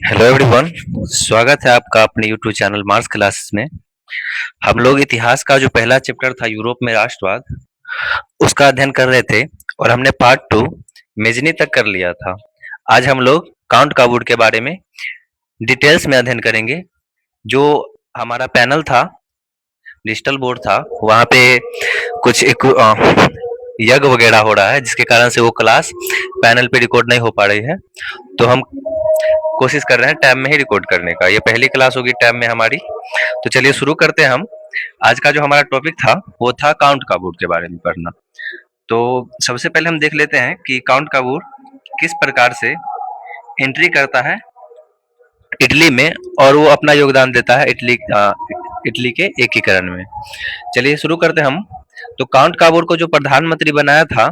Hello everyone. स्वागत है आपका अपने यूट्यूब चैनल मार्स क्लासेस में। हम लोग इतिहास का जो पहला चैप्टर था यूरोप में राष्ट्रवाद, उसका अध्ययन कर रहे थे और हमने पार्ट 2 मेजनी तक कर लिया था। आज हम लोग काउंट काबूड के बारे में डिटेल्स में अध्ययन करेंगे। जो हमारा पैनल था, डिजिटल बोर्ड था, वहाँ पे कुछ एक यज्ञ वगैरह हो रहा है, जिसके कारण से वो क्लास पैनल पे रिकॉर्ड नहीं हो पा रही है। तो हम कोशिश कर रहे हैं टैब में ही रिकॉर्ड करने का। ये पहली क्लास होगी टैब में हमारी। तो चलिए शुरू करते हैं हम। आज का जो हमारा टॉपिक था वो था काउंट काबूड के बारे में पढ़ना। तो सबसे पहले हम देख लेते हैं कि काउंट काबूड किस प्रकार से एंट्री करता है इटली में और वो अपना योगदान देता है इटली के एकीकरण में। चलिए शुरू करते हैं हम। तो काउंट काबूड को जो प्रधानमंत्री बनाया था,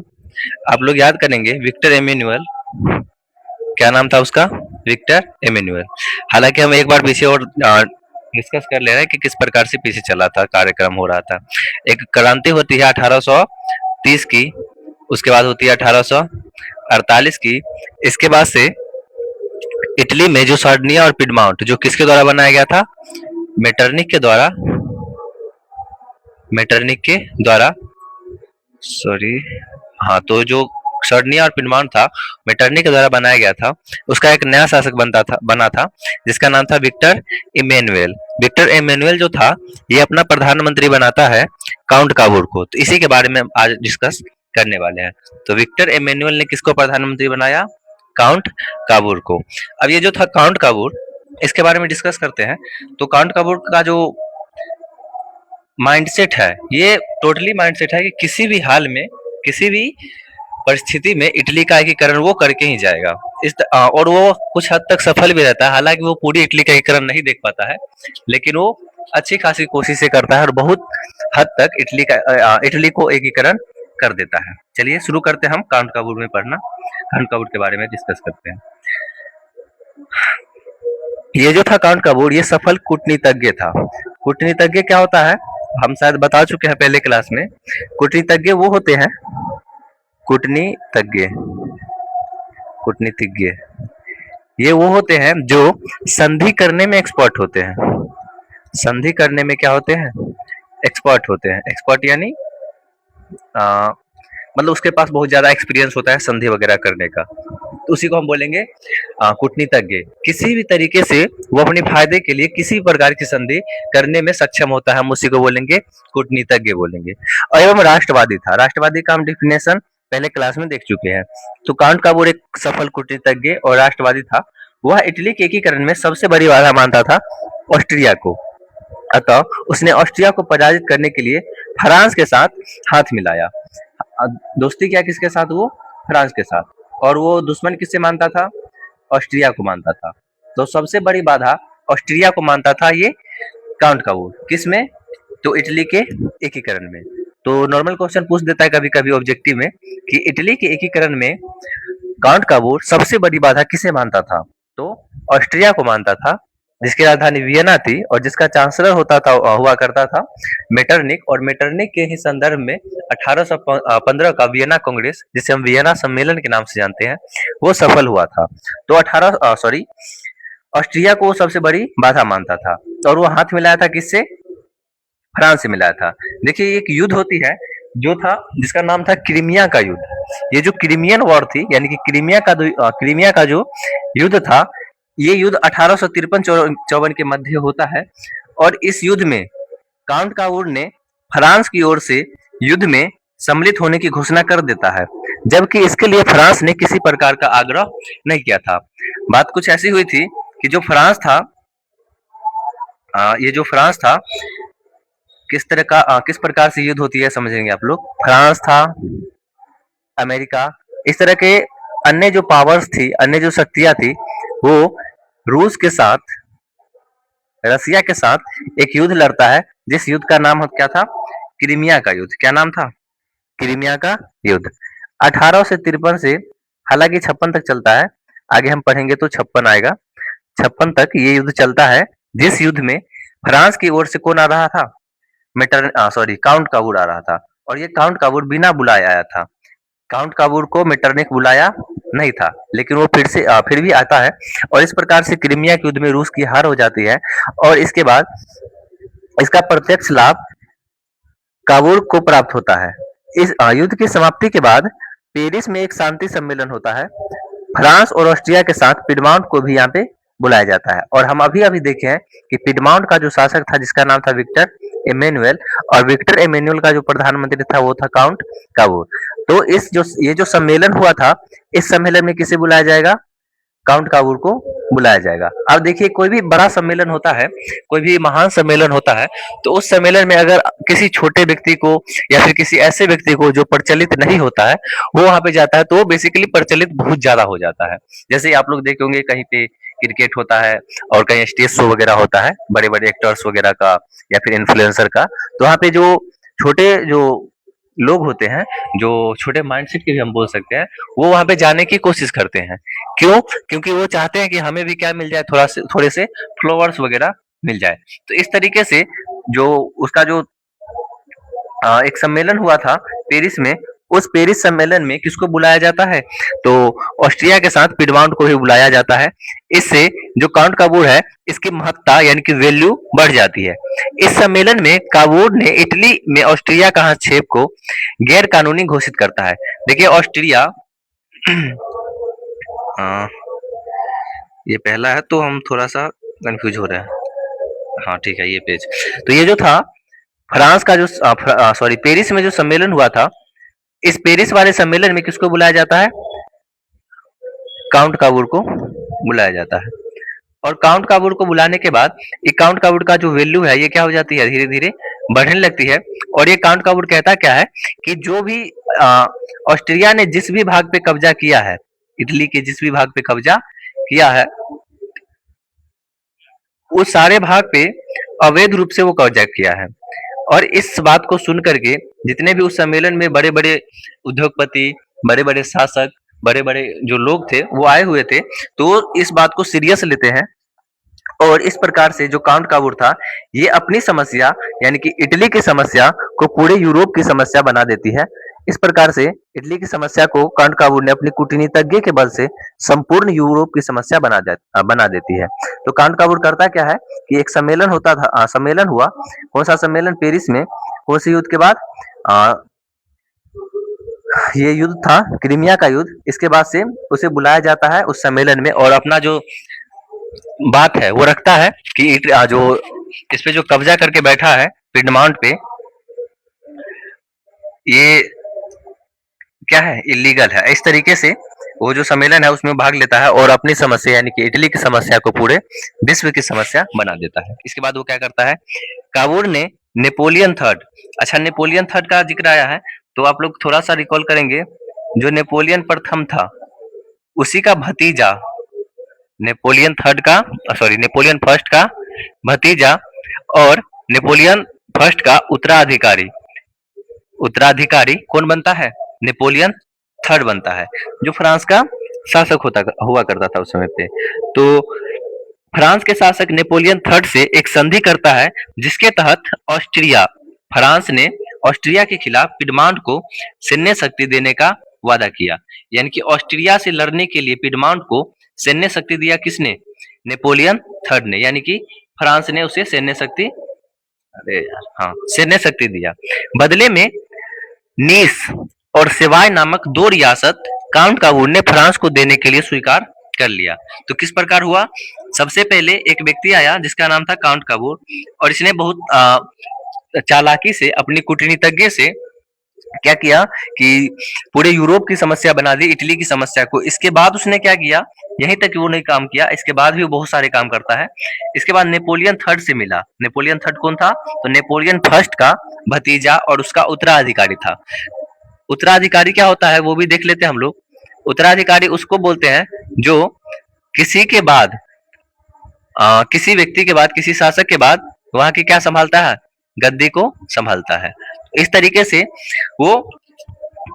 आप लोग याद करेंगे, विक्टर एमेनुअल। क्या नाम था उसका? Victor Emmanuel. हालांकि हम एक बार पीछे और डिस्कस कर ले रहे हैं कि किस प्रकार से पीछे चला था, कार्यक्रम हो रहा था। एक क्रांति होती है 1830 की, उसके बाद होती है 1848 की। इसके बाद से इटली में जो सार्डिनिया और पिडमाउंट, जो किसके द्वारा बनाया गया था? मेटरनिक के द्वारा सॉरी हाँ, तो जो सार्डिनिया और पिडमाउंट था, मेटरनिक के द्वारा बनाया गया था। उसका एक नया शासक बना था, जिसका नाम था विक्टर इमेनुअल। विक्टर इमेनुअल जो था, ये अपना प्रधानमंत्री बनाता है काउंट काबूड को। तो इसी के बारे में हम आज डिस्कस करने वाले हैं। तो विक्टर इमेनुअल ने किसको प्रधानमंत्री बनाया? काउंट काबूड को। अब ये जो था काउंट काबूड, इसके बारे में डिस्कस करते हैं। तो काउंट काबूड का जो माइंडसेट है, ये टोटली माइंडसेट है कि किसी भी हाल में, किसी भी परिस्थिति में इटली का एकीकरण वो करके ही जाएगा। और वो कुछ हद तक सफल भी रहता है। हालांकि वो पूरी इटली का एकीकरण नहीं देख पाता है, लेकिन वो अच्छी खासी कोशिशें करता है और बहुत हद तक इटली को एकीकरण कर देता है। चलिए शुरू करते हैं हम काउंट काबूड में पढ़ना। काउंट काबूड के बारे में डिस्कस करते हैं। ये जो था काउंट काबूड, ये सफल कूटनीतिज्ञ था। कूटनीतिज्ञ क्या होता है, हम शायद बता चुके हैं पहले क्लास में। कूटनीतिज्ञ वो होते हैं, कूटनीतिज्ञ कूटनीतिज्ञ ये वो होते हैं जो संधि करने में एक्सपर्ट होते हैं। संधि करने में क्या होते हैं? एक्सपर्ट होते हैं। एक्सपर्ट यानी मतलब उसके पास बहुत ज्यादा एक्सपीरियंस होता है संधि वगैरह करने का। तो उसी को हम बोलेंगे कूटनीतिज्ञ। किसी भी तरीके से वो अपने फायदे के लिए किसी प्रकार की संधि करने में सक्षम होता है, हम उसी को बोलेंगे कूटनीतिज्ञ बोलेंगे। और एवं राष्ट्रवादी था। राष्ट्रवादी का हम डिफिनेशन पहले क्लास में देख चुके हैं। तो काउंट काबूड एक सफल कूटनीतिज्ञ और राष्ट्रवादी था। वह इटली के एकीकरण में सबसे बड़ी बाधा मानता था ऑस्ट्रिया को। अतः उसने ऑस्ट्रिया को पराजित करने के लिए फ्रांस के साथ हाथ मिलाया। दोस्ती क्या किसके साथ? वो फ्रांस के साथ। और वो दुश्मन किससे मानता था? ऑस्ट्रिया को मानता था। तो सबसे बड़ी बाधा ऑस्ट्रिया को मानता था ये काउंट काबूड। किस में? तो इटली के एकीकरण में। तो नॉर्मल क्वेश्चन पूछ देता है कभी कभी ऑब्जेक्टिव में कि इटली के एकीकरण में काउंट काबूड सबसे बड़ी बाधा किसे मानता था? तो ऑस्ट्रिया को मानता था, जिसकी राजधानी वियना थी और जिसका चांसलर हुआ करता था मेटरनिक। और मेटरनिक के ही संदर्भ में 1815 का वियना कांग्रेस, जिसे हम वियना सम्मेलन के नाम से जानते हैं, वो सफल हुआ था। तो ऑस्ट्रिया को सबसे बड़ी बाधा मानता था और वो हाथ मिलाया था किससे? फ्रांस से मिलाया था। देखिए एक युद्ध होती है जो था, जिसका नाम था क्रीमिया का युद्ध। ये जो क्रीमियन वॉर थी, यानी कि क्रीमिया का जो युद्ध था, ये युद्ध 1853-54 के मध्य होता है। और इस युद्ध में काउंट काबूड ने फ्रांस की ओर से युद्ध में सम्मिलित होने की घोषणा कर देता है, जबकि इसके लिए फ्रांस ने किसी प्रकार का आग्रह नहीं किया था। बात कुछ ऐसी हुई थी कि जो फ्रांस था, ये जो फ्रांस था, किस प्रकार से युद्ध होती है समझेंगे आप लोग। फ्रांस था, अमेरिका, इस तरह के अन्य जो पावर्स थी, अन्य जो शक्तियां थी, वो रूस के साथ, रसिया के साथ एक युद्ध लड़ता है, जिस युद्ध का नाम क्या था? क्रीमिया का युद्ध। क्या नाम था? क्रीमिया का युद्ध। 1853 से हालांकि 56 तक चलता है, आगे हम पढ़ेंगे तो 56 आएगा। 56 तक ये युद्ध चलता है, जिस युद्ध में फ्रांस की ओर से कौन आ रहा था? काउंट काबूड आ रहा था। और ये काउंट काबूड बिना बुलाए आया था। काउंट काबूड को मेटरनिक बुलाया नहीं था, लेकिन वो फिर भी आता है और इस प्रकार से क्रीमिया के युद्ध में रूस की हार हो जाती है और इसके बाद इसका प्रत्यक्ष लाभ काबुल को प्राप्त होता है। इस युद्ध की समाप्ति के बाद पेरिस में एक शांति सम्मेलन होता है। फ्रांस और ऑस्ट्रिया के साथ पिडमाउंट को भी यहाँ पे बुलाया जाता है और हम अभी अभी देखे हैं कि पिडमाउंट का जो शासक था जिसका नाम था विक्टर एमेनुअल, और विक्टर एमेनुअल का जो प्रधानमंत्री था वो था काउंट काबूल। तो ये जो सम्मेलन हुआ था, इस सम्मेलन में किसे बुलाया जाएगा? काउंट काबूल को बुलाया जाएगा। अब देखिए, कोई भी बड़ा सम्मेलन होता है, कोई भी महान सम्मेलन होता है, तो उस सम्मेलन में अगर किसी छोटे व्यक्ति को या फिर किसी ऐसे व्यक्ति को जो प्रचलित नहीं होता है वो वहां पे जाता है, तो वो बेसिकली प्रचलित बहुत ज्यादा हो जाता है। जैसे आप लोग देखे होंगे कहीं पे क्रिकेट होता है और कहीं स्टेज शो वगैरह होता है बड़े बड़े एक्टर्स वगैरह का या फिर इन्फ्लुएंसर का, तो वहां पे जो लोग होते हैं, जो छोटे माइंडसेट के भी हम बोल सकते हैं, वो वहां पे जाने की कोशिश करते हैं। क्यों? क्योंकि वो चाहते हैं कि हमें भी क्या मिल जाए, थोड़े से फ्लोवर्स वगैरह मिल जाए। तो इस तरीके से जो उसका जो एक सम्मेलन हुआ था पेरिस में, उस पेरिस सम्मेलन में किसको बुलाया जाता है? तो ऑस्ट्रिया के साथ पिडमाउंट को भी बुलाया जाता है। इससे जो काउंट काबूल है, इसकी महत्ता यानी कि वैल्यू बढ़ जाती है। इस सम्मेलन में काबूल ने इटली में ऑस्ट्रिया का हस्तक्षेप को गैर कानूनी घोषित करता है। देखिए ऑस्ट्रिया अ, ये पहला है तो हम थोड़ा सा कंफ्यूज हो रहे हैं। हाँ ठीक है, ये पेज। तो ये जो था फ्रांस का जो सॉरी पेरिस में जो सम्मेलन हुआ था, इस पेरिस वाले सम्मेलन में किसको बुलाया जाता है? काउंट काबूल को बुलाया जाता है। और काउंट काबूल को बुलाने के बाद ये काउंट काबूल का जो वैल्यू है ये क्या हो जाती है? धीरे धीरे बढ़ने लगती है। और ये काउंट काबूल कहता क्या है कि जो भी ऑस्ट्रिया ने जिस भी भाग पे कब्जा किया है, इटली के जिस भी भाग पे कब्जा किया है, उस सारे भाग पे अवैध रूप से वो कब्जा किया है। और इस बात को सुन करके जितने भी उस सम्मेलन में बड़े बड़े उद्योगपति, बड़े बड़े शासक, बड़े बड़े जो लोग थे वो आए हुए थे, तो इस बात को सीरियस लेते हैं। और इस प्रकार से जो काउंट काबूल था, ये अपनी समस्या यानी कि इटली की समस्या को पूरे यूरोप की समस्या बना देती है। इस प्रकार से इटली की समस्या को काउंट काबूल ने अपनी कूटनीतिज्ञ के बल से संपूर्ण यूरोप की समस्या बना देती है। तो काउंट काबूल करता क्या है कि एक सम्मेलन होता था, सम्मेलन हुआ, कौन सा सम्मेलन? पेरिस में। कौन से युद्ध के बाद? आ, ये युद्ध था क्रीमिया का युद्ध। इसके बाद से उसे बुलाया जाता है उस सम्मेलन में और अपना जो बात है वो रखता है कि जो इस पे जो कब्जा करके बैठा है पिडमाउंट पे, ये क्या है? इलीगल है। इस तरीके से वो जो सम्मेलन है उसमें भाग लेता है और अपनी समस्या यानी कि इटली की समस्या को पूरे विश्व की समस्या बना देता है। इसके बाद वो क्या करता है? काबूल ने नेपोलियन थर्ड, अच्छा नेपोलियन थर्ड का जिक्र आया है तो आप लोग थोड़ा सा रिकॉल करेंगे, जो नेपोलियन प्रथम था उसी का भतीजा, नेपोलियन थर्ड का सॉरी नेपोलियन फर्स्ट का भतीजा और नेपोलियन फर्स्ट का उत्तराधिकारी, उत्तराधिकारी कौन बनता है? नेपोलियन थर्ड बनता है, जो फ्रांस का शासक हुआ करता था उस समय पे। तो फ्रांस के शासक नेपोलियन थर्ड से एक संधि करता है जिसके तहत फ्रांस ने ऑस्ट्रिया के खिलाफ पिडमाउंट को सैन्य शक्ति देने का वादा किया। यानी कि ऑस्ट्रिया से लड़ने के लिए पिडमाउंट को सैन्य शक्ति दिया किसने? नेपोलियन थर्ड ने। यानी कि फ्रांस ने उसे सैन्य शक्ति सैन्य शक्ति दिया। बदले में नीस और सेवाय नामक दो रियासत काउंट काबूल ने फ्रांस को देने के लिए स्वीकार कर लिया। तो किस प्रकार हुआ? सबसे पहले एक व्यक्ति आया जिसका नाम था काउंट काबूल, और इसने बहुत चालाकी से अपनी कूटनीतिज्ञ से क्या किया कि पूरे यूरोप की समस्या बना दी, इटली की समस्या को। इसके बाद उसने क्या किया? यहीं तक वो नहीं काम किया, इसके बाद भी वो बहुत सारे काम करता है। इसके बाद नेपोलियन थर्ड से मिला। नेपोलियन थर्ड कौन था? तो नेपोलियन फर्स्ट का भतीजा और उसका उत्तराधिकारी था। उत्तराधिकारी क्या होता है वो भी देख लेते हैं हम लोग। उत्तराधिकारी उसको बोलते हैं जो किसी के बाद किसी व्यक्ति के बाद, किसी शासक के बाद वहां की क्या संभालता है? गद्दी को संभालता है। इस तरीके से वो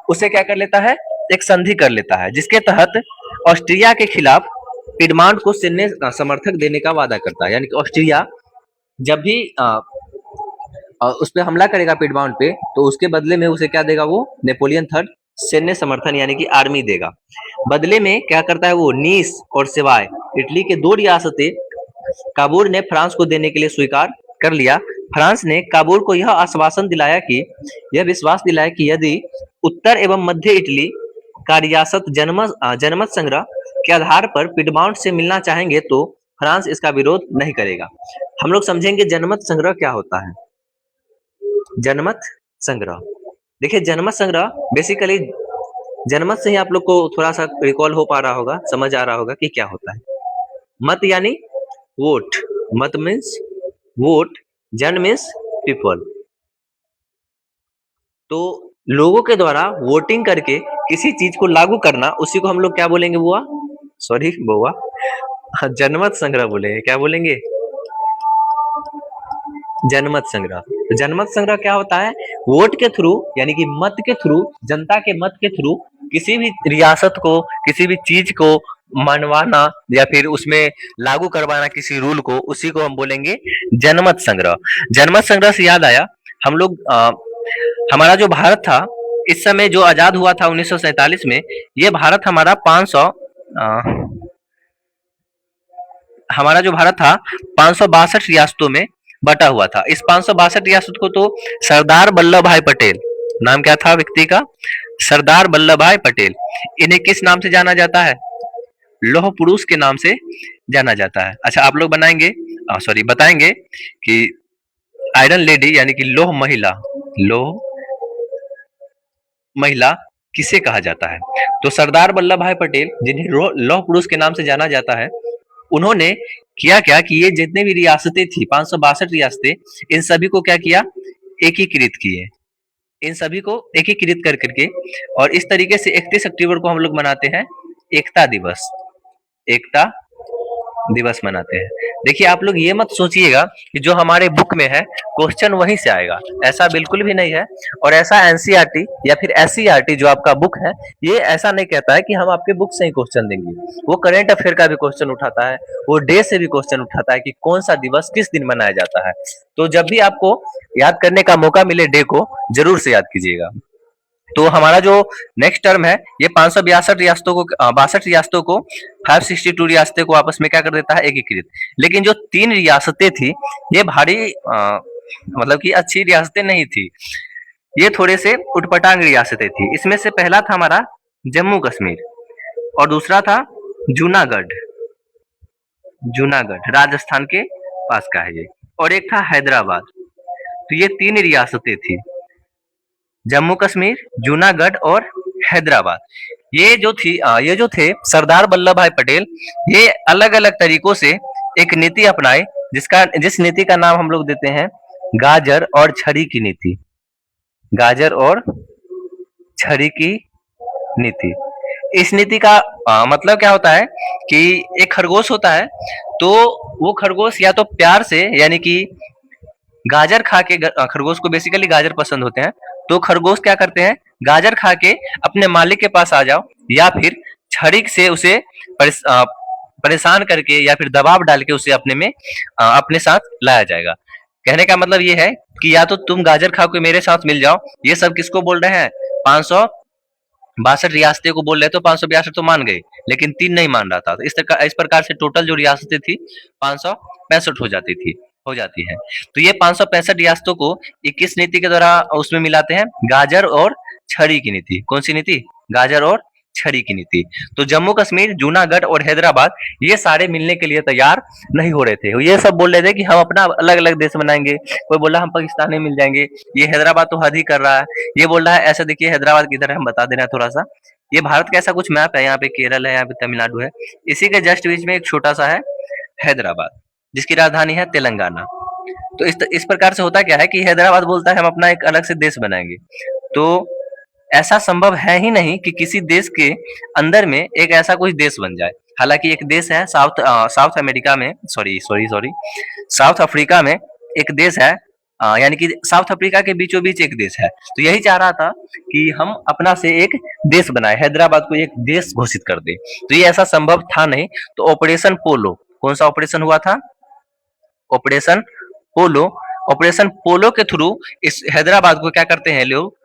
उसे क्या कर लेता है? एक संधि कर लेता है जिसके तहत ऑस्ट्रिया के खिलाफ पिडमाउंट को सैन्य समर्थक देने का वादा करता है। यानी कि ऑस्ट्रिया जब भी उस पर हमला करेगा पिडमाउंट पे, तो उसके बदले में उसे क्या देगा? वो नेपोलियन थर्ड सैन्य समर्थन यानी कि आर्मी देगा। बदले में क्या करता है वो, नीस और सिवाय इटली के 2 रियासतें काबुल ने फ्रांस को देने के लिए स्वीकार कर लिया। फ्रांस ने काबुल को यह आश्वासन दिलाया कि यह विश्वास दिलाया कि यदि उत्तर एवं मध्य इटली का रियासत जनमत संग्रह के आधार पर पिडमाउंट से मिलना चाहेंगे तो फ्रांस इसका विरोध नहीं करेगा। हम लोग समझेंगे जनमत संग्रह क्या होता है। जनमत संग्रह, देखिए जनमत संग्रह बेसिकली जनमत से ही आप लोग को थोड़ा सा रिकॉल हो पा रहा होगा, समझ आ रहा होगा कि क्या होता है। मत यानी वोट, मत मीन्स वोट, जन मीन्स पीपल। तो लोगों के द्वारा वोटिंग करके किसी चीज को लागू करना, उसी को हम लोग क्या बोलेंगे बुआ, सॉरी बुआ, जनमत संग्रह बोलेंगे। क्या बोलेंगे, जनमत संग्रह। तो जनमत संग्रह क्या होता है, वोट के थ्रू यानी कि मत के थ्रू, जनता के मत के थ्रू किसी भी रियासत को, किसी भी चीज को मनवाना या फिर उसमें लागू करवाना किसी रूल को, उसी को हम बोलेंगे जनमत संग्रह। जनमत संग्रह से याद आया, हम लोग हमारा जो भारत था इस समय जो आजाद हुआ था 1947 में, ये भारत हमारा 500 हमारा जो भारत था 562 रियासतों में बटा हुआ था। इस 562 रियासत को तो सरदार वल्लभ भाई पटेल, नाम क्या था व्यक्ति का, सरदार वल्लभ भाई पटेल, इन्हें किस नाम से जाना जाता है, लौह पुरुष के नाम से जाना जाता है। अच्छा आप लोग बनाएंगे, सॉरी बताएंगे कि आयरन लेडी यानी कि लौह महिला, लौह महिला किसे कहा जाता है। तो सरदार वल्लभ भाई पटेल जिन्हें लौह पुरुष के नाम से जाना जाता है, उन्होंने किया क्या कि ये जितने भी रियासतें थी 562 रियासतें, इन सभी को क्या किया, एकीकृत किए, इन सभी को एकीकृत कर करके, और इस तरीके से 31 अक्टूबर को हम लोग मनाते हैं एकता दिवस, एकता दिवस मनाते हैं। देखिए आप लोग ये मत सोचिएगा कि जो हमारे बुक में है क्वेश्चन वहीं से आएगा, ऐसा बिल्कुल भी नहीं है। और ऐसा एनसीईआरटी या फिर एससीईआरटी जो आपका बुक है, ये ऐसा नहीं कहता है कि हम आपके बुक से ही क्वेश्चन देंगे। वो करंट अफेयर का भी क्वेश्चन उठाता है, वो डे से भी क्वेश्चन उठाता है कि कौन सा दिवस किस दिन मनाया जाता है। तो जब भी आपको याद करने का मौका मिले डे को, जरूर से याद कीजिएगा। तो हमारा जो नेक्स्ट टर्म है ये 562 रियासतों को 62 रियासतों को 562 रियासतें को आपस में क्या कर देता है, एकीकृत। लेकिन जो 3 रियासतें थी ये भारी मतलब कि अच्छी रियासतें नहीं थी, ये थोड़े से उटपटांग रियासतें थी। इसमें से पहला था हमारा जम्मू कश्मीर, और दूसरा था जूनागढ़, जूनागढ़ राजस्थान के पास का है ये, और एक था हैदराबाद। तो ये 3 रियासतें थी, जम्मू कश्मीर, जूनागढ़ और हैदराबाद। ये जो थे सरदार वल्लभ भाई पटेल, ये अलग अलग तरीकों से एक नीति अपनाए, जिस नीति का नाम हम लोग देते हैं गाजर और छड़ी की नीति, गाजर और छड़ी की नीति। इस नीति का मतलब क्या होता है कि एक खरगोश होता है, तो वो खरगोश या तो प्यार से यानी कि गाजर खा के, खरगोश को बेसिकली गाजर पसंद होते हैं, तो खरगोश क्या करते हैं, गाजर खा के अपने मालिक के पास आ जाओ, या फिर छड़ी से उसे परेशान करके या फिर दबाव डाल के उसे अपने साथ लाया जाएगा। कहने का मतलब ये है कि या तो तुम गाजर खा के मेरे साथ मिल जाओ। ये सब किसको बोल रहे हैं, 562 रियासतें को बोल रहे। तो 562 तो मान गए, लेकिन 3 नहीं मान रहा था। तो इस प्रकार से टोटल जो रियासतें थी 565 हो जाती है। तो ये 565 रियासतों को 21 नीति के द्वारा उसमें मिलाते हैं, गाजर और छड़ी की नीति। कौन सी नीति, गाजर और छड़ी की नीति। तो जम्मू कश्मीर, जूनागढ़ और हैदराबाद ये सारे मिलने के लिए तैयार नहीं हो रहे थे। ये सब बोल रहे थे कि हम अपना अलग अलग देश बनाएंगे। कोई बोल रहा हम पाकिस्तान में मिल जाएंगे, ये हैदराबाद तो हद ही कर रहा है। ये बोल रहा है ऐसा, देखिए हैदराबाद किधर है हम बता दे रहे हैं थोड़ा सा। ये भारत का ऐसा कुछ मैप है, यहाँ पे केरल है, यहाँ पे तमिलनाडु है, इसी के जस्ट बीच में एक छोटा सा है हैदराबाद, जिसकी राजधानी है तेलंगाना। तो इस प्रकार से होता क्या है कि हैदराबाद बोलता है हम अपना एक अलग से देश बनाएंगे। तो ऐसा संभव है ही नहीं कि किसी देश के अंदर में एक ऐसा कोई देश बन जाए। हालांकि एक देश है साउथ अमेरिका में, सॉरी साउथ अफ्रीका में एक देश है, यानी कि साउथ अफ्रीका के बीचों बीच एक देश है। तो यही चाह रहा था कि हम अपना से एक देश बनाए, हैदराबाद को एक देश घोषित कर दे। तो ये ऐसा संभव था नहीं। तो ऑपरेशन पोलो, कौन सा ऑपरेशन हुआ था, ऑपरेशन पोलो। ऑपरेशन पोलो के थ्रू इस हैदराबाद को क्या करते हैं लोग,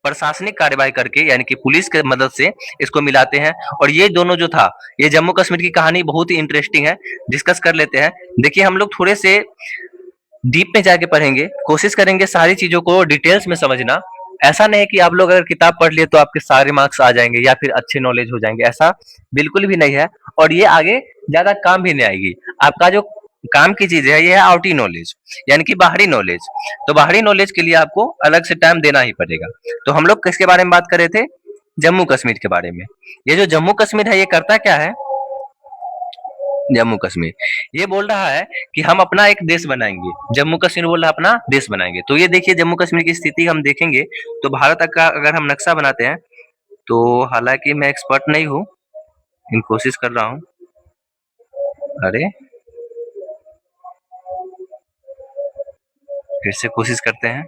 प्रशासनिक कार्यवाही करके यानी कि पुलिस के मदद से इसको मिलाते हैं। और ये दोनों जो था, ये जम्मू कश्मीर की कहानी बहुत ही इंटरेस्टिंग है, डिस्कस कर लेते हैं। देखिए हम लोग थोड़े से डीप में जाके पढ़ेंगे, कोशिश करेंगे सारी चीजों को डिटेल्स में समझना। ऐसा नहीं है कि आप लोग अगर किताब पढ़ लिए तो आपके सारे मार्क्स आ जाएंगे या फिर अच्छे नॉलेज हो जाएंगे, ऐसा बिल्कुल भी नहीं है। और ये आगे ज्यादा काम भी नहीं आएगी। आपका जो काम की चीज है ये है आउटी नॉलेज, यानी कि बाहरी नॉलेज। तो बाहरी नॉलेज के लिए आपको अलग से टाइम देना ही पड़ेगा। तो हम लोग किसके बारे में बात कर रहे थे? जम्मू कश्मीर के बारे में। ये जो जम्मू कश्मीर है ये करता क्या है? जम्मू कश्मीर ये बोल रहा है कि हम अपना एक देश बनाएंगे। जम्मू कश्मीर बोल रहा है अपना देश बनाएंगे। तो ये देखिए जम्मू कश्मीर की स्थिति हम देखेंगे तो भारत का अगर हम नक्शा बनाते हैं, तो हालांकि मैं एक्सपर्ट नहीं हूँ, इन कोशिश कर रहा हूँ। अरे फिर से कोशिश करते हैं।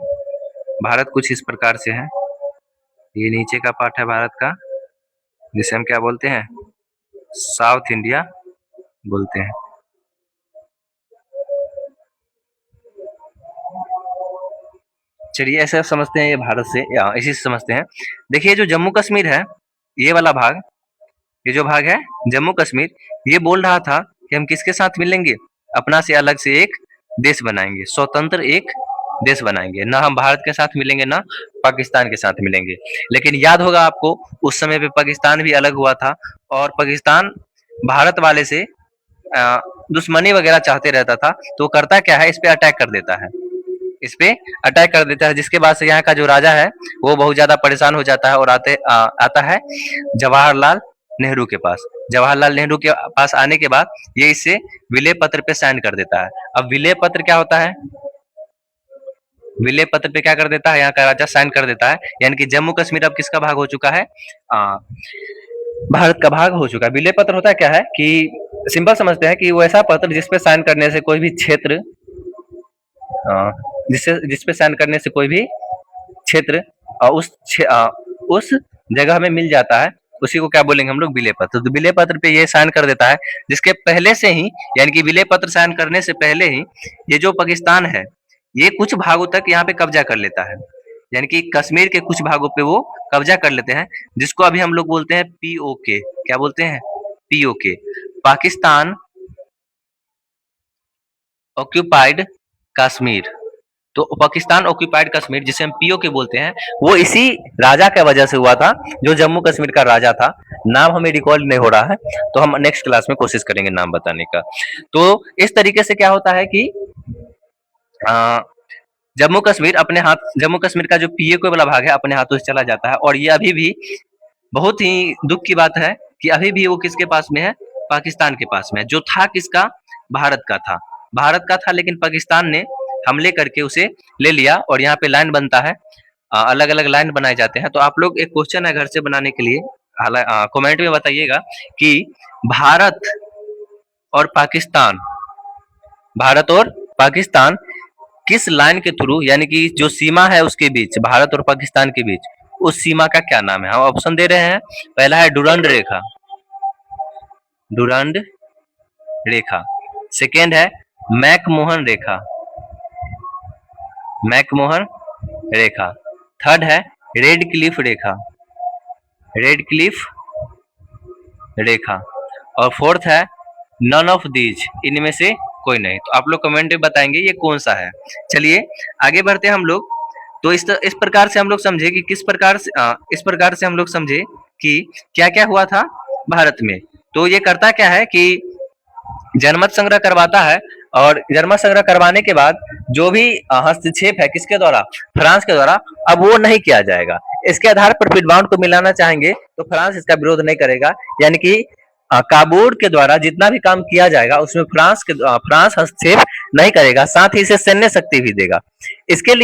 भारत कुछ इस प्रकार से है, ये नीचे का पार्ट है भारत का, जिसे हम क्या बोलते हैं? साउथ इंडिया बोलते हैं। चलिए ऐसे आप समझते हैं, ये भारत से या इसी से समझते हैं। देखिए जो जम्मू कश्मीर है, ये वाला भाग, ये जो भाग है जम्मू कश्मीर, ये बोल रहा था कि हम किसके साथ मिलेंगे? अपना से अलग से एक देश बनाएंगे, स्वतंत्र एक देश बनाएंगे। ना हम भारत के साथ मिलेंगे ना पाकिस्तान के साथ मिलेंगे। लेकिन याद होगा आपको उस समय पे पाकिस्तान भी अलग हुआ था और पाकिस्तान भारत वाले से दुश्मनी वगैरह चाहते रहता था। तो करता क्या है, इस पे अटैक कर देता है, इस पे अटैक कर देता है, जिसके बाद से यहाँ का जो राजा है वो बहुत ज्यादा परेशान हो जाता है और आता है जवाहरलाल नेहरू के पास। जवाहरलाल नेहरू के पास आने के बाद ये इससे विलय पत्र पे साइन कर देता है। अब विलय पत्र क्या होता है? विलय पत्र पे क्या कर देता है? यहाँ का राजा साइन कर देता है, यानी कि जम्मू कश्मीर अब किसका भाग हो चुका है? भारत का भाग हो चुका है। विलय पत्र होता है क्या है कि सिंपल समझते हैं कि वो ऐसा पत्र जिसपे साइन करने से कोई भी क्षेत्र जिसपे साइन करने से कोई भी क्षेत्र उस जगह में मिल जाता है, उसी को क्या बोलेंगे हम लोग? विलय पत्र। तो विलय पत्र पे ये साइन कर देता है, जिसके पहले से ही यानी कि विलय पत्र साइन करने से पहले ही ये जो पाकिस्तान है ये कुछ भागों तक यहाँ पे कब्जा कर लेता है, यानी कि कश्मीर के कुछ भागों पे वो कब्जा कर लेते हैं, जिसको अभी हम लोग बोलते हैं पीओके। क्या बोलते हैं? PoK, Pakistan occupied Kashmir. तो पाकिस्तान ऑक्यूपाइड कश्मीर, जिसे हम पीओके बोलते हैं, वो इसी राजा की वजह से हुआ था, जो जम्मू कश्मीर का राजा था। नाम हमें रिकॉल नहीं हो रहा है, तो हम नेक्स्ट क्लास में कोशिश करेंगे नाम बताने का। तो इस तरीके से क्या होता है कि जम्मू कश्मीर का जो पीओके वाला भाग है अपने हाथों से चला जाता है। और ये अभी भी बहुत ही दुख की बात है कि अभी भी वो किसके पास में है? पाकिस्तान के पास में। जो था किसका? भारत का था, भारत का था, लेकिन पाकिस्तान ने हमले करके उसे ले लिया। और यहाँ पे लाइन बनता है, अलग अलग लाइन बनाए जाते हैं। तो आप लोग एक क्वेश्चन है घर से बनाने के लिए, कमेंट में बताइएगा कि भारत और पाकिस्तान, भारत और पाकिस्तान किस लाइन के थ्रू, यानी कि जो सीमा है उसके बीच, भारत और पाकिस्तान के बीच, उस सीमा का क्या नाम है? हम ऑप्शन दे रहे हैं। पहला है डुरंड रेखा, डुरंड रेखा। सेकेंड है मैकमोहन रेखा, मैकमोहन रेखा। थर्ड है रेड क्लिफ रेखा, रेड क्लिफ रेखा। और फोर्थ है नन ऑफ दीज, इनमें से कोई नहीं। तो आप लोग कमेंट में बताएंगे ये कौन सा है। चलिए आगे बढ़ते हैं हम लोग। तो इस प्रकार से हम लोग समझे कि किस प्रकार से इस प्रकार से हम लोग समझे कि क्या क्या हुआ था भारत में। तो ये करता क्या है कि जनमत संग्रह करवाता है, और जनमत संग्रह करवाने के बाद जो भी हस्तक्षेप है किसके द्वारा? फ्रांस के द्वारा, अब वो नहीं किया जाएगा। इसके आधार पर विद्वान को मिलाना चाहेंगे तो फ्रांस इसका विरोध नहीं करेगा, यानी कि काबूल के द्वारा जितना भी काम किया जाएगा उसमें फ्रांस हस्तक्षेप नहीं करेगा, साथ ही इसे सैन्य शक्ति भी देगा। इसके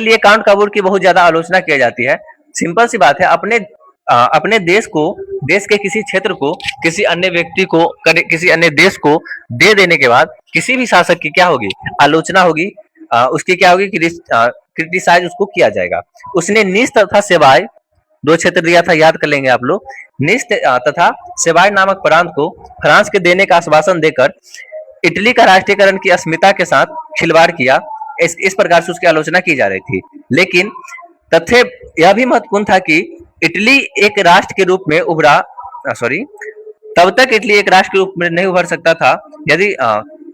लिए काउंट काबूल की बहुत ज्यादा आलोचना की जाती है। सिंपल सी बात है, अपने देश को, देश के किसी क्षेत्र को किसी अन्य व्यक्ति को, किसी अन्य देश को दे देने के बाद किसी भी शासक की क्या होगी? आलोचना होगी, उसकी क्या होगी? क्रिटिसाइज उसको किया जाएगा। उसने निस तथा सेवाय दो क्षेत्र दिया था, याद कर लेंगे आप लोग। निस तथा सेवाय नामक प्रांत को फ्रांस के देने का आश्वासन देकर इटली का राष्ट्रीयकरण की अस्मिता के साथ खिलवाड़ किया। इस प्रकार से उसकी आलोचना की जा रही थी। लेकिन तथ्य यह भी महत्वपूर्ण था कि इटली एक राष्ट्र के रूप में उभरा सॉरी तब तक इटली एक राष्ट्र के रूप में नहीं उभर सकता था यदि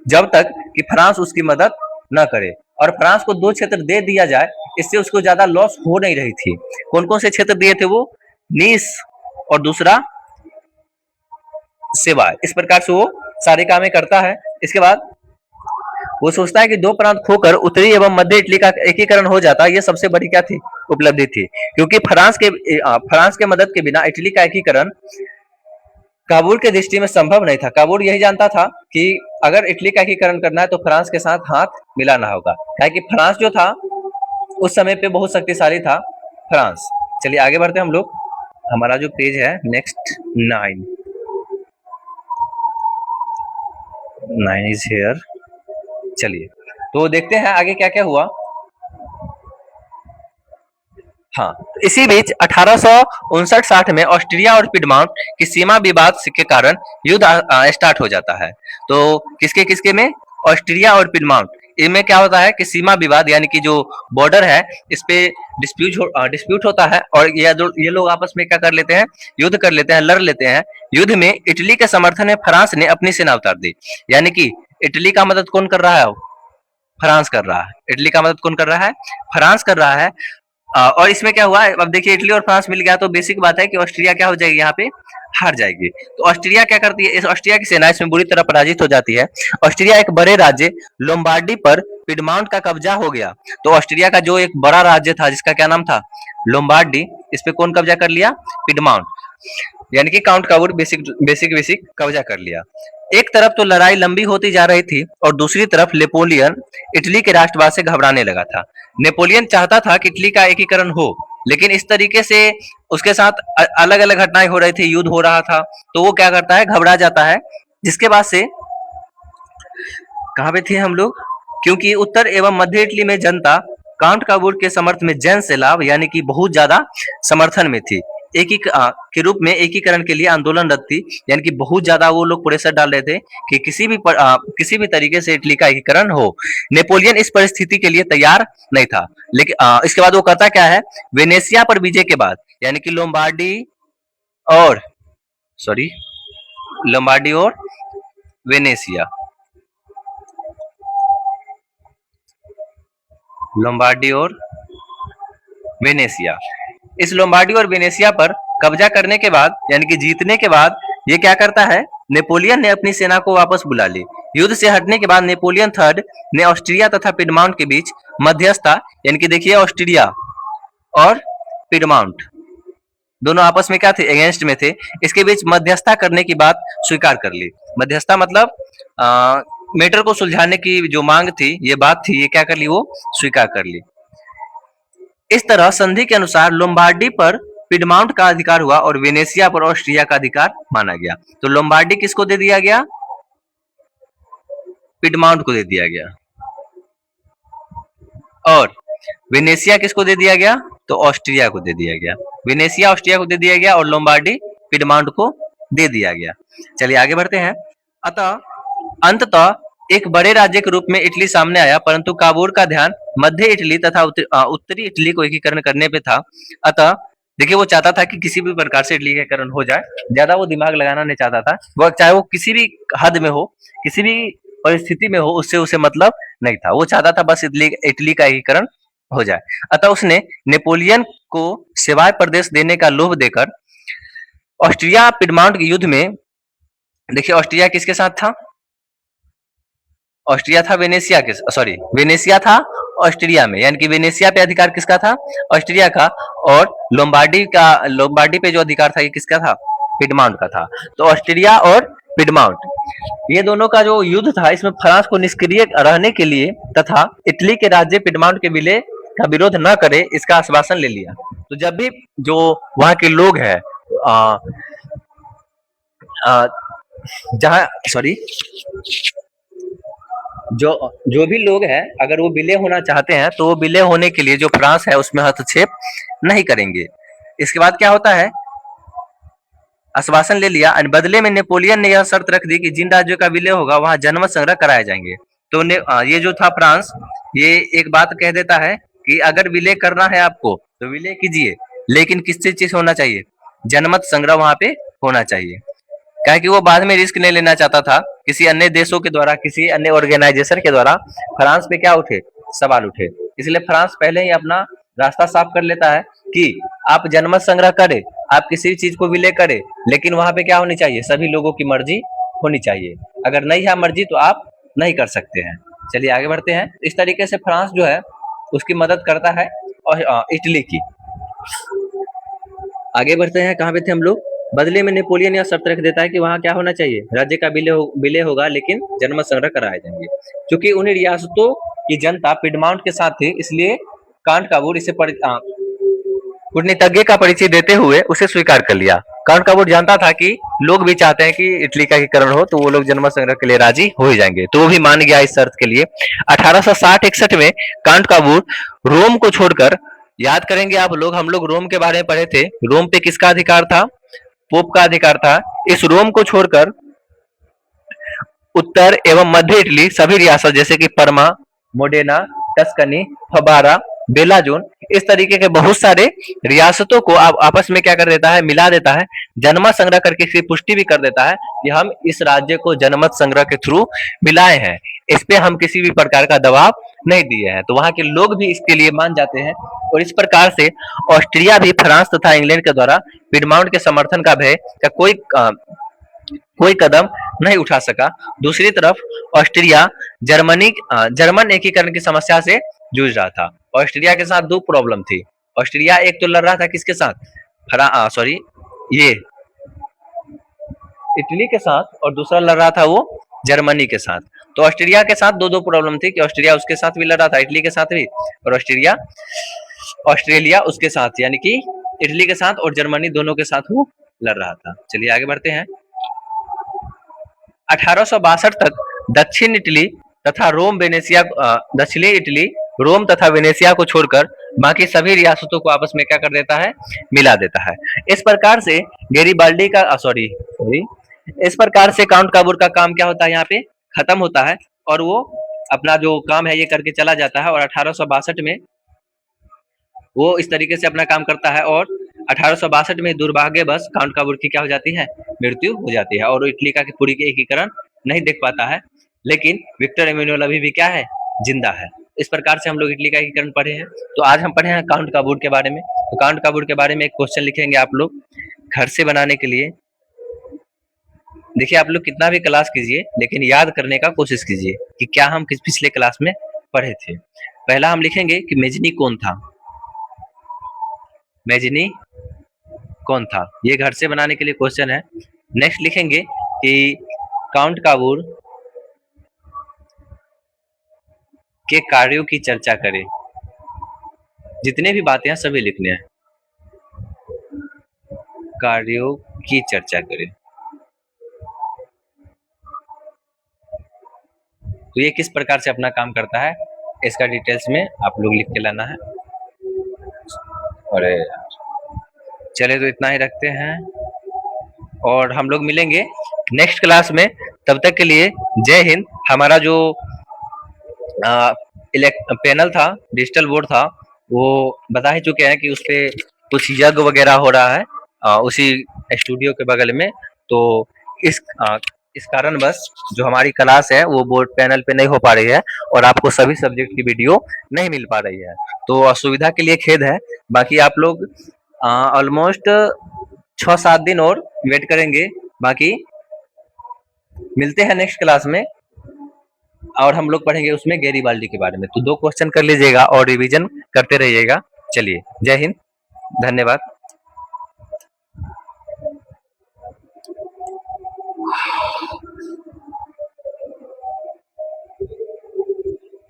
जब तक कि फ्रांस उसकी मदद न करे, और फ्रांस को 2 क्षेत्र दे दिया जाए, इससे उसको ज्यादा लॉस हो नहीं रही थी। कौन कौन से क्षेत्र दिए थे वो? नीस और दूसरा सेवा। इस प्रकार से वो सारे काम करता है। इसके बाद वो सोचता है कि 2 प्रांत खोकर उत्तरी एवं मध्य इटली का एकीकरण हो जाता। ये सबसे बड़ी क्या थी? उपलब्धि थी, क्योंकि फ्रांस के मदद के बिना इटली का एकीकरण काबुल के दृष्टि में संभव नहीं था। काबुल यही जानता था कि अगर इटली का एकीकरण करना है तो फ्रांस के साथ हाथ मिलाना होगा, कि फ्रांस जो था उस समय पे बहुत शक्तिशाली था फ्रांस। चलिए आगे बढ़ते हैं हम लोग। हमारा जो पेज है नेक्स्ट 9 इज हियर। चलिए तो देखते हैं आगे क्या क्या हुआ। हाँ, इसी बीच 1859-60 में ऑस्ट्रिया और पिडमॉन्ट की सीमा विवाद के कारण युद्ध स्टार्ट हो जाता है। तो किसके किसके में? ऑस्ट्रिया और पिडमॉन्ट। इनमें क्या होता है कि सीमा विवाद यानी कि जो बॉर्डर है इस पे डिस्प्यूट होता है, और ये लोग आपस में क्या कर लेते हैं? युद्ध कर लेते हैं, लड़ लेते हैं। युद्ध में इटली के समर्थन में फ्रांस ने अपनी सेना उतार दी। यानी कि इटली का मदद कौन कर रहा है? फ्रांस कर रहा है। इटली का मदद कौन कर रहा है? फ्रांस कर रहा है। और इसमें क्या हुआ? अब देखिए इटली और फ्रांस मिल गया तो बेसिक बात है कि ऑस्ट्रिया क्या हो जाएगी? यहाँ पे हार जाएगी। तो ऑस्ट्रिया क्या करती है? इस ऑस्ट्रिया की सेना इसमें बुरी तरह पराजित हो जाती है। ऑस्ट्रिया एक बड़े राज्य लोम्बार्डी पर पिडमाउंट का कब्जा हो गया। तो ऑस्ट्रिया का जो एक बड़ा राज्य था जिसका क्या नाम था? लोम्बार्डी, इस पे कौन कब्जा कर लिया? पिडमाउंट, यानी कि काउंट काबूर बेसिक कब्जा कर लिया। एक तरफ तो लड़ाई लंबी होती जा रही थी और दूसरी तरफ नेपोलियन इटली के राष्ट्रवाद से घबराने लगा था। नेपोलियन चाहता था कि इटली का एकीकरण हो, लेकिन इस तरीके से उसके साथ अलग अलग घटनाएं हो रही थी, युद्ध हो रहा था, तो वो क्या करता है? घबरा जाता है। जिसके बाद से कहां पे थे हम लोग? क्योंकि उत्तर एवं मध्य इटली में जनता काउंट काबूर के समर्थन में जन सैलाब यानी कि बहुत ज्यादा समर्थन में थी। के रूप में एकीकरण के लिए आंदोलनरत थी, यानी कि बहुत ज्यादा वो लोग प्रेशर डाल रहे थे कि किसी भी तरीके से इटली का एकीकरण हो। नेपोलियन इस परिस्थिति के लिए तैयार नहीं था। लेकिन इसके बाद वो करता क्या है? वेनेशिया पर विजय के बाद, यानी कि और लोम्बार्डी और वेनेशिया लोम्बार्डी और वेनेशिया इस लोम्बार्डी और वेनेशिया पर कब्जा करने के बाद, यानी कि जीतने के बाद, ये क्या करता है? नेपोलियन ने अपनी सेना को वापस बुला ली। युद्ध से हटने के बाद नेपोलियन थर्ड ने ऑस्ट्रिया तथा पिडमाउंट के बीच मध्यस्थता, यानी कि देखिए ऑस्ट्रिया और पिडमाउंट दोनों आपस में क्या थे? अगेंस्ट में थे। इसके बीच मध्यस्थता करने की बात स्वीकार कर ली। मध्यस्थता मतलब मैटर को सुलझाने की जो मांग थी, ये बात थी, ये क्या कर ली? वो स्वीकार कर ली। इस तरह संधि के अनुसार लोम्बार्डी पर पिडमाउंट का अधिकार हुआ और वेनेशिया पर ऑस्ट्रिया का अधिकार माना गया। तो लोम्बार्डी किसको दे दिया गया? पिडमाउंट को दे दिया गया। और वेनेशिया किसको दे दिया गया? तो ऑस्ट्रिया को दे दिया गया। वेनेशिया ऑस्ट्रिया को दे दिया गया और लोम्बार्डी पिडमाउंट को दे दिया गया। चलिए आगे बढ़ते हैं। अतः अंततः एक बड़े राज्य के रूप में इटली सामने आया, परंतु काबूल का ध्यान मध्य इटली तथा उत्तरी इटली को एकीकरण करने पे था। अतः देखिए वो चाहता था कि किसी भी प्रकार से इटली का एकीकरण हो जाए, ज्यादा वो दिमाग लगाना नहीं चाहता था। वो चाहे वो किसी भी हद में हो, किसी भी परिस्थिति में हो, उससे उसे मतलब नहीं था। वो चाहता था बस इटली का एकीकरण हो जाए। अतः उसने नेपोलियन को सेवाय प्रदेश देने का लोभ देकर ऑस्ट्रिया पिडमाउंट के युद्ध में, देखिए ऑस्ट्रिया किसके साथ था? ऑस्ट्रिया था वेनेशिया था ऑस्ट्रिया में, यानी कि वेनेशिया पे अधिकार किसका था? ऑस्ट्रिया का। और लोम्बार्डी पे जो अधिकार था ये किसका था? पिडमाउंट का था। तो ऑस्ट्रिया और पिडमाउंट ये दोनों का जो युद्ध था, इसमें फ्रांस को निष्क्रिय रहने के लिए तथा इटली के राज्य पिडमाउंट के विलय का विरोध न करे, इसका आश्वासन ले लिया। तो जब भी जो वहां के लोग हैं जो भी लोग हैं, अगर वो विलय होना चाहते हैं तो वो विलय होने के लिए जो फ्रांस है उसमें हस्तक्षेप नहीं करेंगे। इसके बाद क्या होता है? आश्वासन ले लिया। बदले में नेपोलियन ने यह शर्त रख दी कि जिन राज्यों का विलय होगा वहां जनमत संग्रह कराए जाएंगे। तो ये जो था फ्रांस, ये एक बात कह देता है कि अगर विलय करना है आपको तो विलय कीजिए, लेकिन किससे चीज होना चाहिए, जनमत संग्रह वहां पे होना चाहिए। क्या है कि वो बाद में रिस्क नहीं लेना चाहता था किसी अन्य देशों के द्वारा, किसी अन्य ऑर्गेनाइजेशन के द्वारा फ्रांस पे क्या उठे, सवाल उठे। इसलिए फ्रांस पहले ही अपना रास्ता साफ कर लेता है कि आप जनमत संग्रह करें, आप किसी भी चीज को विलय करें, लेकिन वहां पे क्या होनी चाहिए, सभी लोगों की मर्जी होनी चाहिए। अगर नहीं है मर्जी तो आप नहीं कर सकते हैं। चलिए आगे बढ़ते हैं। इस तरीके से फ्रांस जो है उसकी मदद करता है और इटली की। आगे बढ़ते हैं, कहाँ पे थे हम लोग। बदले में नेपोलियन यह शर्त रख देता है कि वहां क्या होना चाहिए, राज्य का विलय होगा, लेकिन जनमत संग्रह कराए जाएंगे। क्योंकि उन्हीं रियासतों की जनता पिडमाउंट के साथ थी, इसलिए कांट काबूर इसे कूटनीतिज्ञ का परिचय देते हुए उसे स्वीकार कर लिया। कांट काबूर जानता था कि लोग भी चाहते हैं कि इटली का एकीकरण हो, तो वो लोग जनमत संग्रह के लिए राजी हो ही जाएंगे, तो वो भी मान गया इस शर्त के लिए। 1860-61 में कांट काबूर रोम को छोड़कर, याद करेंगे आप लोग, हम लोग रोम के बारे में पढ़े थे, रोम पे किसका अधिकार था, पोप का अधिकार था। इस रोम को छोड़कर उत्तर एवं मध्य इटली सभी रियासत जैसे कि परमा, मोडेना, टस्कनी, फबारा, बेलाजोन, इस तरीके के बहुत सारे रियासतों को आपस में क्या कर देता है, मिला देता है, जनमत संग्रह करके इसकी पुष्टि भी कर देता है कि हम इस राज्य को जनमत संग्रह के थ्रू मिलाए हैं, इस पे हम किसी भी प्रकार का दबाव नहीं दिए हैं। तो वहां के लोग भी इसके लिए मान जाते हैं, और इस प्रकार से ऑस्ट्रिया भी फ्रांस तथा इंग्लैंड के द्वारा पिडमाउंट के समर्थन का भय या कोई कदम नहीं उठा सका। दूसरी तरफ ऑस्ट्रिया जर्मन एकीकरण की समस्या से जूझ रहा था। ऑस्ट्रिया के साथ दो प्रॉब्लम थी। ऑस्ट्रिया एक तो लड़ रहा था किसके साथ, सॉरी, ये इटली के साथ, और दूसरा लड़ रहा था वो जर्मनी के साथ। तो ऑस्ट्रिया के साथ दो प्रॉब्लम थी कि ऑस्ट्रिया उसके साथ भी लड़ रहा था, इटली के साथ भी, और ऑस्ट्रेलिया उसके साथ, यानी कि इटली के साथ और जर्मनी दोनों के साथ वो लड़ रहा था। चलिए आगे बढ़ते हैं। 1862 तक दक्षिणी इटली तथा रोम तथा वेनेशिया को छोड़कर बाकी सभी रियासतों को आपस में क्या कर देता है, मिला देता है। इस प्रकार से गैरीबाल्डी का इस प्रकार से काउंट काबूर का काम क्या होता है, यहाँ पे खत्म होता है, और वो अपना जो काम है ये करके चला जाता है। और 1862 में वो इस तरीके से अपना काम करता है, और 1862 में दुर्भाग्यवश काउंट काबूर की क्या हो जाती है, मृत्यु हो जाती है, और इटली का पूरी एकीकरण नहीं देख पाता है। लेकिन विक्टर एमेनुएल अभी भी क्या है, जिंदा है। इस प्रकार से हम लोग इटली का एकीकरण पढ़े हैं। तो आज हम पढ़े हैं काउंट काबूर के बारे में। तो काउंट काबूर के बारे में एक क्वेश्चन लिखेंगे आप लोग घर से बनाने के लिए। देखिए आप लोग कितना भी क्लास कीजिए, लेकिन याद करने का कोशिश कीजिए कि क्या हम किस पिछले क्लास में पढ़े थे। पहला हम लिखेंगे कि मेजनी कौन था, मेजनी कौन था, ये घर से बनाने के लिए क्वेश्चन है। नेक्स्ट लिखेंगे कि काउंट काबूर के कार्यों की चर्चा करें। जितने भी बातें हैं सभी लिखने हैं, कार्यों की चर्चा करें। तो ये किस प्रकार से अपना काम करता है, इसका डिटेल्स में आप लोग लिख के लाना है। और चले तो इतना ही रखते हैं, और हम लोग मिलेंगे नेक्स्ट क्लास में। तब तक के लिए जय हिंद। हमारा जो पैनल था, डिजिटल बोर्ड था, वो बता ही चुके हैं कि उस पे कुछ यज्ञ वगैरह हो रहा है उसी स्टूडियो के बगल में। तो इस कारण बस जो हमारी क्लास है वो बोर्ड पैनल पे नहीं हो पा रही है, और आपको सभी सब्जेक्ट की वीडियो नहीं मिल पा रही है। तो असुविधा के लिए खेद है। बाकी आप लोग ऑलमोस्ट 6-7 दिन और वेट करेंगे, बाकी मिलते हैं नेक्स्ट क्लास में, और हम लोग पढ़ेंगे उसमें गैरीबाल्डी के बारे में। तो 2 क्वेश्चन कर लीजिएगा और रिवीजन करते रहिएगा। चलिए जय हिंद, धन्यवाद।